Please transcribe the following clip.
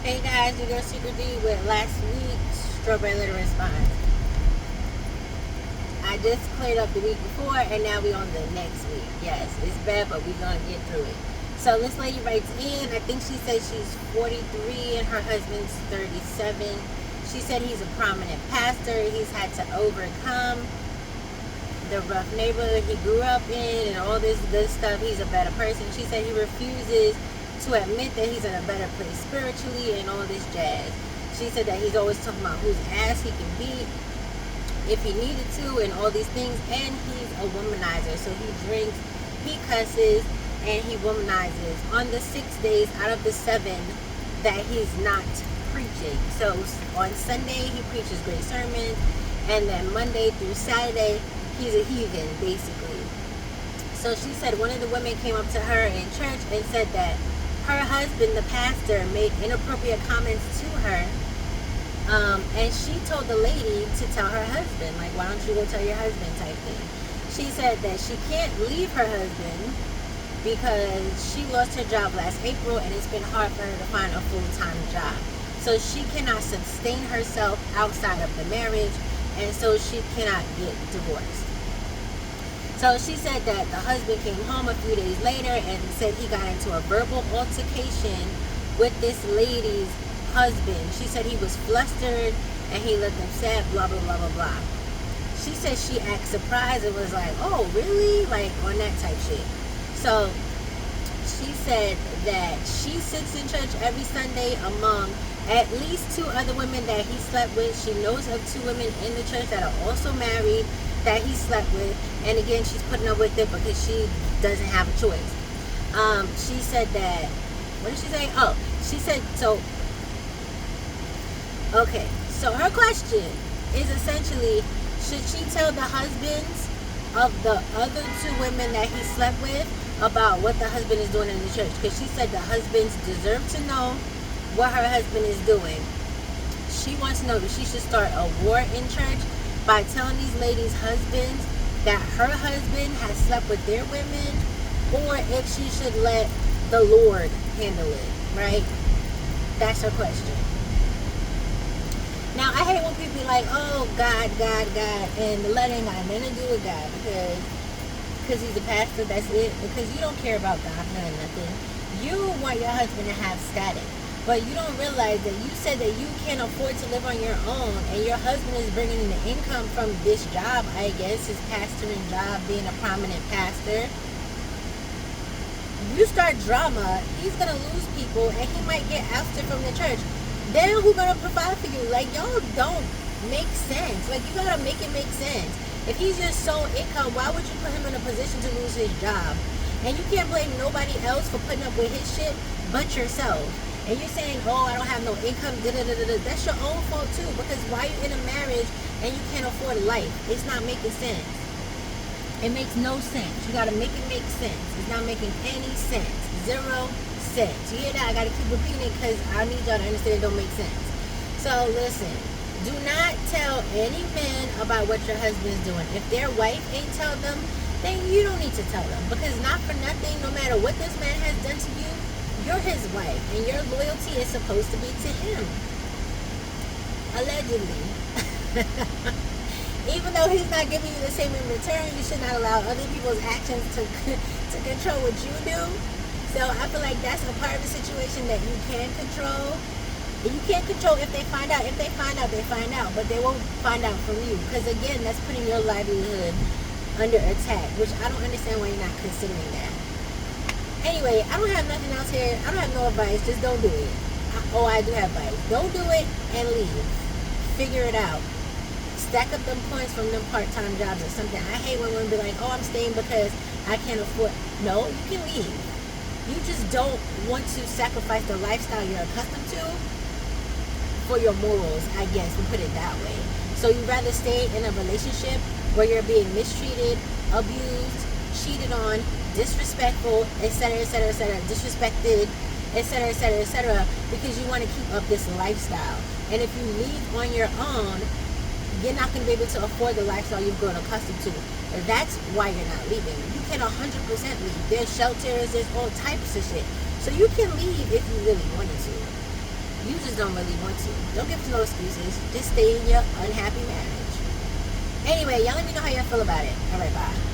Hey guys, you go SeekretD with last week's strawberry letter response. I just cleared up the week before and now we on the next week. Yes, it's bad, but we're gonna get through it. So this lady writes in, I think she said she's 43 and her husband's 37. She said he's a prominent pastor. He's had to overcome the rough neighborhood he grew up in and all this good stuff. He's a better person. She said he refuses to admit that he's in a better place spiritually and all this jazz. She said that he's always talking about whose ass he can beat if he needed to and all these things, and he's a womanizer. So he drinks, he cusses, and he womanizes on the 6 days out of the 7 that he's not preaching. So on Sunday he preaches great sermons, and then Monday through Saturday he's a heathen basically. So she said one of the women came up to her in church and said that her husband, the pastor, made inappropriate comments to her, and she told the lady to tell her husband, like, why don't you go tell your husband type thing. She said that she can't leave her husband because she lost her job last April and it's been hard for her to find a full-time job. So she cannot sustain herself outside of the marriage, and so she cannot get divorced. So she said that the husband came home a few days later and said he got into a verbal altercation with this lady's husband. She said he was flustered and he looked upset, blah, blah, blah, blah, blah. She said she acted surprised and was like, oh, really? Like on that type shit. So she said that she sits in church every Sunday among at least 2 other women that he slept with. She knows of 2 women in the church that are also married that he slept with, and again she's putting up with it because she doesn't have a choice. She said that, what did she say? Oh, she said, so okay, so her question is essentially, should she tell the husbands of the other 2 women that he slept with about what the husband is doing in the church? Because she said the husbands deserve to know what her husband is doing. She wants to know if she should start a war in church by telling these ladies' husbands that her husband has slept with their women, or if she should let the Lord handle it, right? That's her question. Now, I hate when people be like, oh, God, God, God, and the letter ain't got nothing to do with God because he's a pastor, that's it, because you don't care about God, nothing. You want your husband to have status. But you don't realize that you said that you can't afford to live on your own, and your husband is bringing in the income from this job, I guess, his pastoring job, being a prominent pastor. You start drama, he's going to lose people, and he might get ousted from the church. Then who's going to provide for you? Like, y'all don't make sense. Like, you got to make it make sense. If he's your sole income, why would you put him in a position to lose his job? And you can't blame nobody else for putting up with his shit but yourself. And you're saying, oh, I don't have no income, da-da-da-da-da. That's your own fault too, because why are you in a marriage and you can't afford life? It's not making sense. It makes no sense. You gotta make it make sense. It's not making any sense. 0 cents. You hear that? I gotta keep repeating it because I need y'all to understand it don't make sense. So listen, do not tell any men about what your husband's doing. If their wife ain't tell them, then you don't need to tell them, because not for nothing, no matter what this man has done to you, you're his wife, and your loyalty is supposed to be to him. Allegedly. Even though he's not giving you the same in return, you should not allow other people's actions to control what you do. So I feel like that's a part of the situation that you can control. You can't control if they find out. If they find out, they find out. But they won't find out from you. Because again, that's putting your livelihood under attack, which I don't understand why you're not considering that. Anyway, I don't have nothing else here. I don't have no advice. Just don't do it. I do have advice. Don't do it and leave. Figure it out. Stack up them points from them part-time jobs or something. I hate when women be like, oh, I'm staying because I can't afford. No, you can leave. You just don't want to sacrifice the lifestyle you're accustomed to for your morals, I guess, and put it that way. So you'd rather stay in a relationship where you're being mistreated, abused, cheated on, disrespectful, etc., etc., etc., disrespected, etc., etc., etc., because you want to keep up this lifestyle. And if you leave on your own, you're not going to be able to afford the lifestyle you've grown accustomed to. That's why you're not leaving. You can 100% leave. There's shelters, there's all types of shit. So you can leave if you really wanted to. You just don't really want to. Don't give no excuses. Just stay in your unhappy marriage. Anyway, y'all let me know how y'all feel about it. All right, bye.